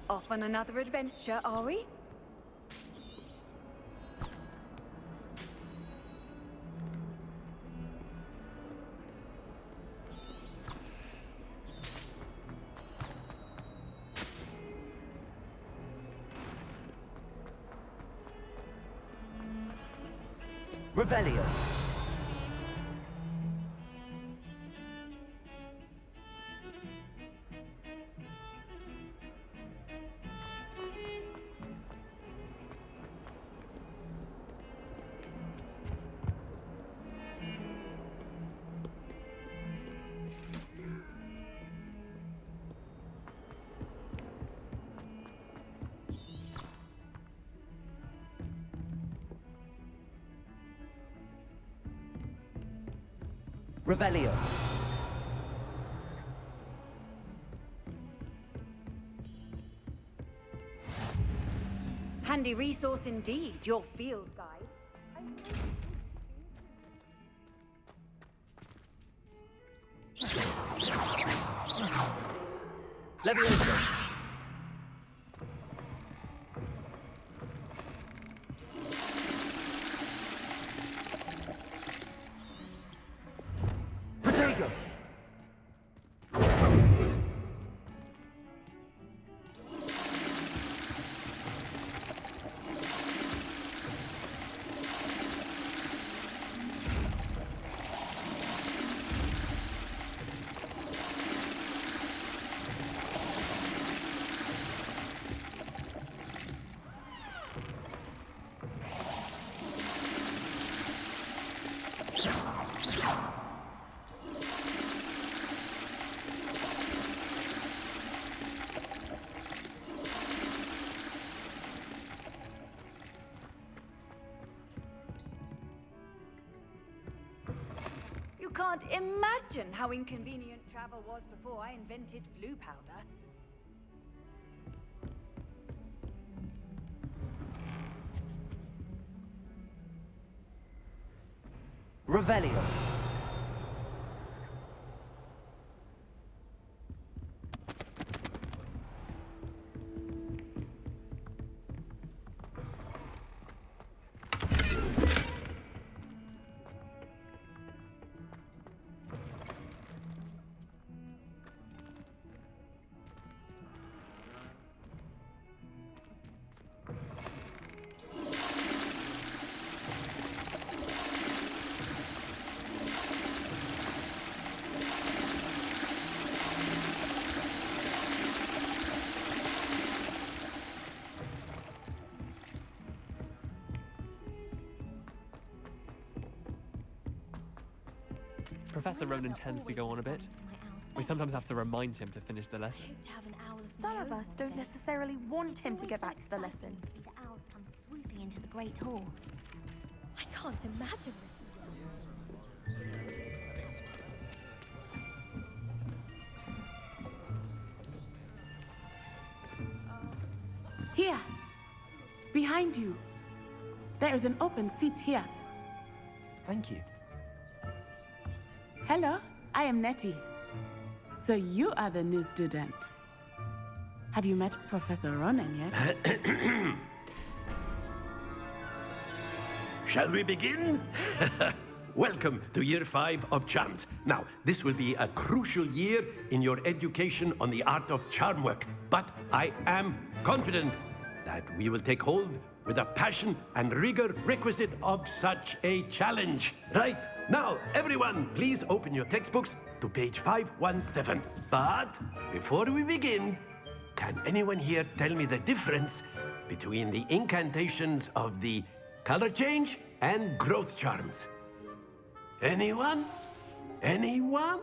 Off on another adventure, are we? Revelio. Revelio. Handy resource indeed, your field guide. Leviosa. Protego. You can't imagine how inconvenient travel was before I invented flu powder. Revelio. Professor Ronan tends to go on a bit. We sometimes have to remind him to finish the lesson. Some of us don't necessarily want him to get back to the lesson. The owls come swooping into the Great Hall. I can't imagine Here, behind you. There is an open seat here. Thank you. Hello, I am Nettie. So you are the new student. Have you met Professor Ronan yet? Shall we begin? Welcome to Year 5 of Charms. Now, this will be a crucial year in your education on the art of charm work, but I am confident that we will take hold with the passion and rigor requisite of such a challenge. Right, now, everyone, please open your textbooks to page 517. But before we begin, can anyone here tell me the difference between the incantations of the color change and growth charms? Anyone? Anyone?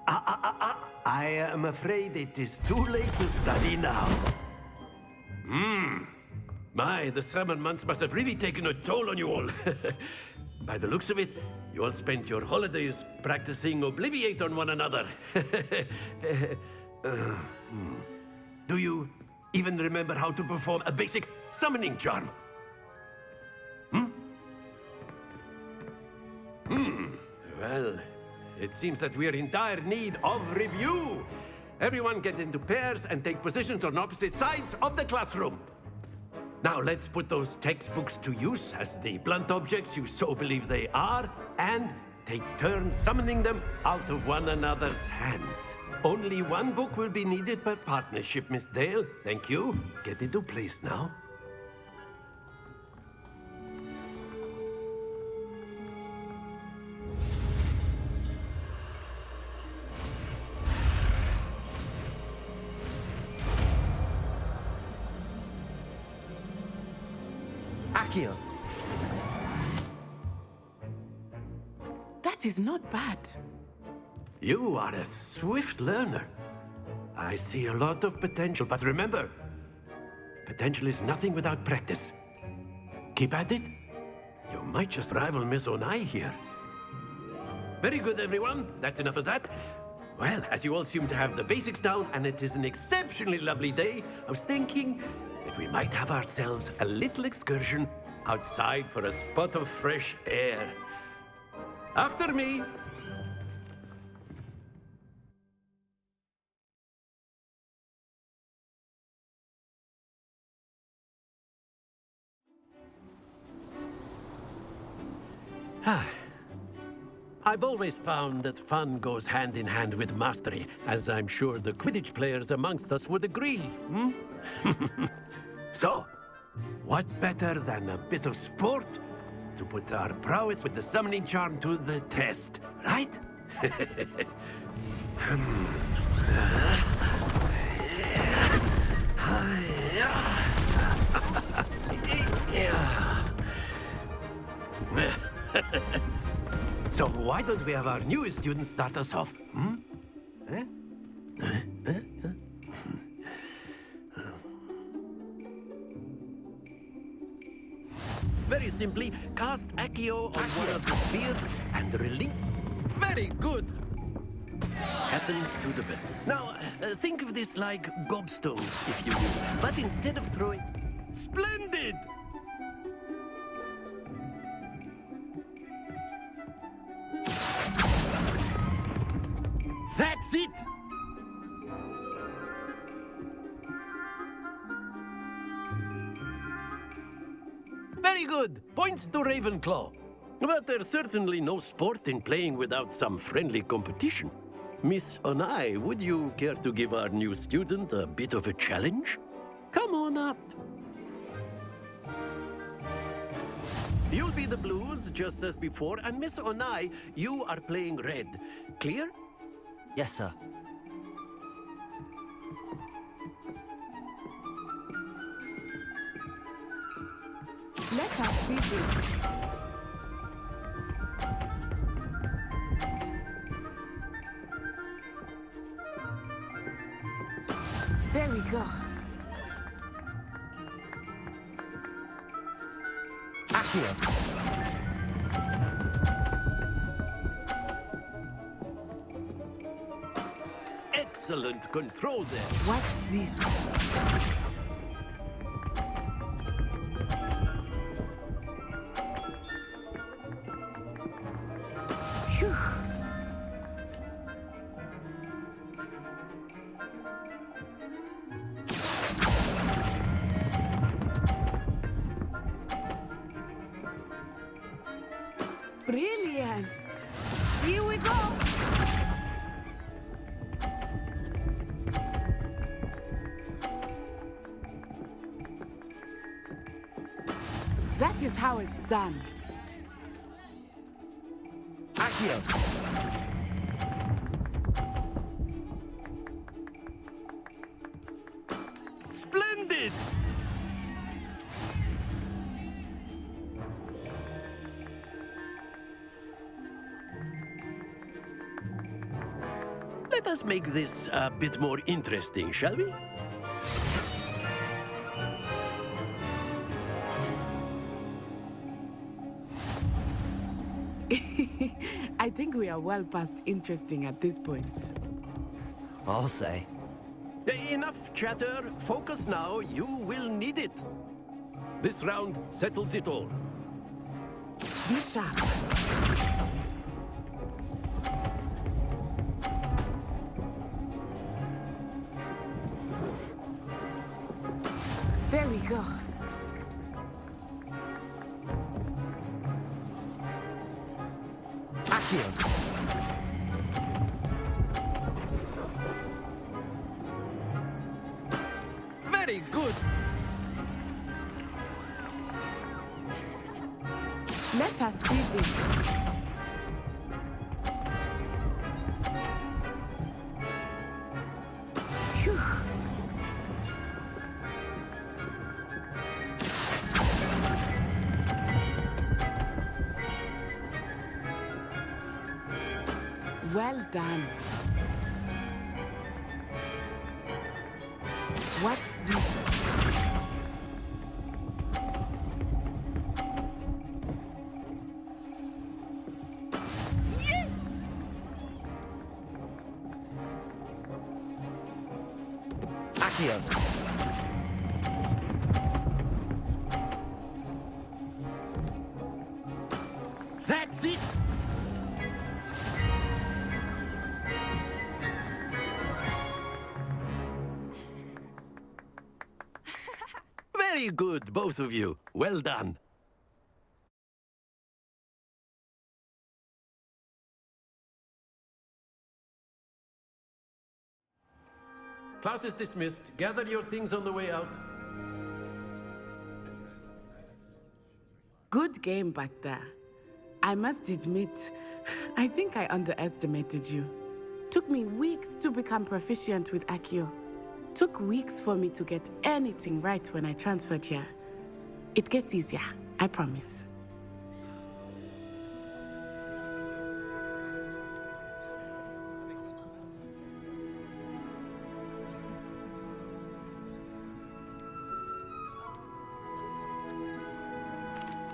I am afraid it is too late to study now. My, the summer months must have really taken a toll on you all. By the looks of it, you all spent your holidays practicing Obliviate on one another. Do you even remember how to perform a basic summoning charm? Well, it seems that we are in dire need of review. Everyone get into pairs and take positions on opposite sides of the classroom. Now let's put those textbooks to use as the blunt objects you so believe they are, and take turns summoning them out of one another's hands. Only one book will be needed per partnership, Miss Dale. Thank you. Get into place now. Accio. That is not bad. You are a swift learner. I see a lot of potential, but remember, potential is nothing without practice. Keep at it. You might just rival Miss Onai here. Very good, everyone. That's enough of that. Well, as you all seem to have the basics down, and it is an exceptionally lovely day, I was thinking that we might have ourselves a little excursion outside for a spot of fresh air. After me. I've always found that fun goes hand in hand with mastery, as I'm sure the Quidditch players amongst us would agree. So, what better than a bit of sport to put our prowess with the summoning charm to the test, right? So why don't we have our newest student start us off? Very simply, cast Accio on one of the spheres and release. Very good. Happens to the best. Now, think of this like gobstones, if you will. But instead of throwing... Splendid! That's it! Very good. Points to Ravenclaw. But there's certainly no sport in playing without some friendly competition. Miss Onai, would you care to give our new student a bit of a challenge? Come on up. You'll be the blues, just as before, and Miss Onai, you are playing red. Clear? Yes, sir. Let us see this. go. Accio. Excellent control there. Watch this. Phew. Brilliant. Here we go. That is how it's done. Accio. Splendid! Let us make this a bit more interesting, shall we? I think we are well past interesting at this point. I'll say. Enough chatter. Focus now. You will need it. This round settles it all. Be sharp. There we go. Accio. Very good. Let us see this. Phew. Well done. Watch this. Yes! Accio. That's it. Very good, both of you. Well done. Class is dismissed. Gather your things on the way out. Good game back there. I must admit, I think I underestimated you. Took me weeks to become proficient with Accio. Took weeks for me to get anything right when I transferred here. It gets easier, I promise.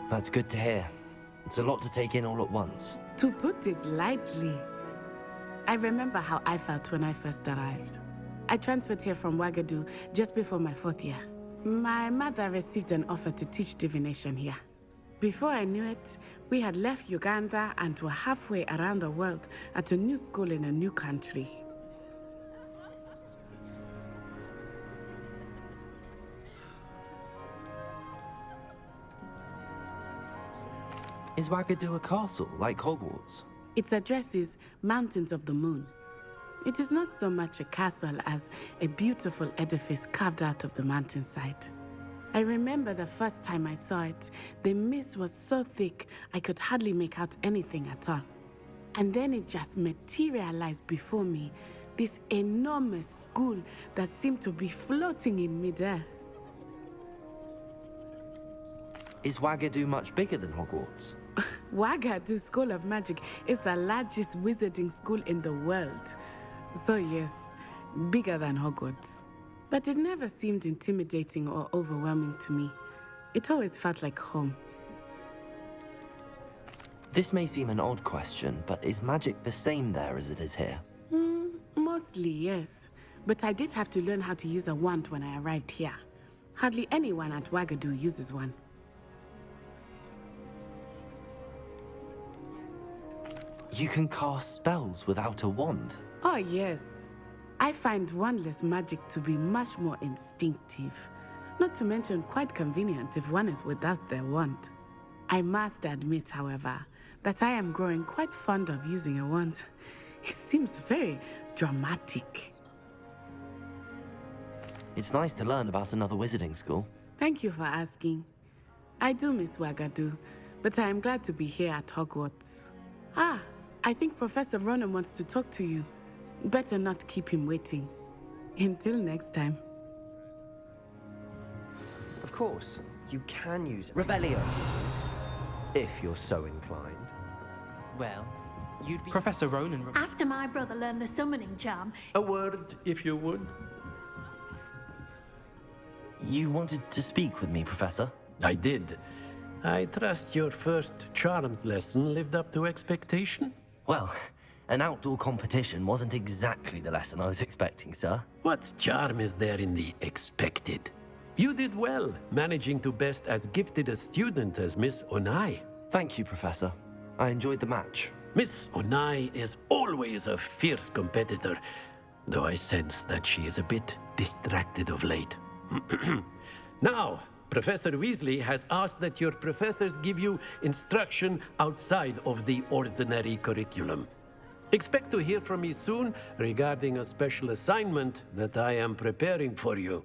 That's good to hear. It's a lot to take in all at once. To put it lightly, I remember how I felt when I first arrived. I transferred here from Ouagadougou just before my 4th year. My mother received an offer to teach divination here. Before I knew it, we had left Uganda and were halfway around the world at a new school in a new country. Is Ouagadougou a castle, like Hogwarts? Its address is Mountains of the Moon. It is not so much a castle as a beautiful edifice carved out of the mountainside. I remember the first time I saw it, the mist was so thick I could hardly make out anything at all. And then it just materialized before me, this enormous school that seemed to be floating in midair. Is Ouagadougou much bigger than Hogwarts? Ouagadougou School of Magic is the largest wizarding school in the world. So yes, bigger than Hogwarts. But it never seemed intimidating or overwhelming to me. It always felt like home. This may seem an odd question, but is magic the same there as it is here? Mostly, yes. But I did have to learn how to use a wand when I arrived here. Hardly anyone at Wagadu uses one. You can cast spells without a wand. Oh, yes. I find wandless magic to be much more instinctive. Not to mention quite convenient if one is without their wand. I must admit, however, that I am growing quite fond of using a wand. It seems very dramatic. It's nice to learn about another wizarding school. Thank you for asking. I do miss Wagadu, but I am glad to be here at Hogwarts. Ah, I think Professor Ronan wants to talk to you. Better not keep him waiting. Until next time. Of course, you can use Revelio, if you're so inclined. Well, you'd be... Professor Ronan... After my brother learned the summoning charm, A word, if you would. You wanted to speak with me, Professor? I did. I trust your first charms lesson lived up to expectation? Well, an outdoor competition wasn't exactly the lesson I was expecting, sir. What charm is there in the expected? You did well, managing to best as gifted a student as Miss Onai. Thank you, Professor. I enjoyed the match. Miss Onai is always a fierce competitor, though I sense that she is a bit distracted of late. Now, Professor Weasley has asked that your professors give you instruction outside of the ordinary curriculum. Expect to hear from me soon regarding a special assignment that I am preparing for you.